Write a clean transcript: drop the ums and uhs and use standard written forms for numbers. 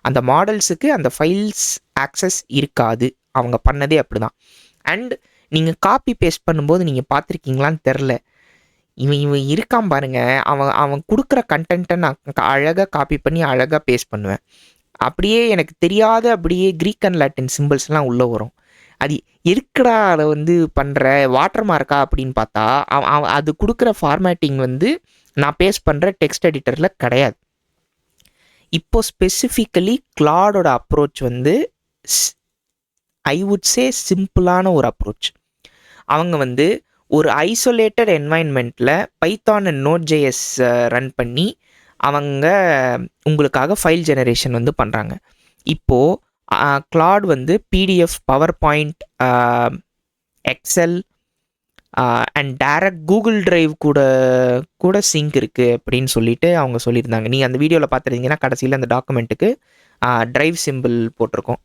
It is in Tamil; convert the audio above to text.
அந்த மாடல்ஸுக்கு அந்த ஃபைல்ஸ் ஆக்சஸ் இருக்காது. அவங்க பண்ணதே அப்படிதான். அண்ட் நீங்கள் காப்பி பேஸ்ட் பண்ணும்போது நீங்கள் பார்த்துருக்கீங்களான்னு தெரில, இவன் இவன் இருக்கான் பாருங்க, அவன் அவன் கொடுக்குற கண்டென்ட்டை நான் அழகாக காப்பி பண்ணி அழகாக பேஸ்ட் பண்ணுவேன். அப்படியே எனக்கு தெரியாத அப்படியே க்ரீக் அண்ட் லாட்டின் சிம்பிள்ஸ்லாம் உள்ளே வரும். அது எதுக்குடா அதை வந்து பண்ணுற, வாட்டர் மார்க்கா அப்படின்னு பார்த்தா அது கொடுக்குற ஃபார்மேட்டிங் வந்து நான் பேஸ்ட் பண்ணுற டெக்ஸ்ட் எடிட்டரில் கிடையாது. இப்போ ஸ்பெசிஃபிக்கலி கிளாடோட அப்ரோச் வந்து ஐ வுட் சே சிம்பிளான ஒரு அப்ரோச். அவங்க வந்து ஒரு ஐசோலேட்டட் என்வாயன்மெண்ட்டில் பைத்தான் அண்ட் நோட்.js ரன் பண்ணி அவங்க உங்களுக்காக ஃபைல் ஜெனரேஷன் வந்து பண்ணுறாங்க. இப்போது கிளாட் வந்து PDF, PowerPoint, Excel and direct Google Drive கூட சிங்க் இருக்குது அப்படின்னு சொல்லிட்டு அவங்க சொல்லியிருந்தாங்க. நீங்கள் அந்த வீடியோவில் பார்த்துருந்தீங்கன்னா கடைசியில் அந்த டாக்குமெண்ட்டுக்கு டிரைவ் சிம்பிள் போட்டிருக்கோம்.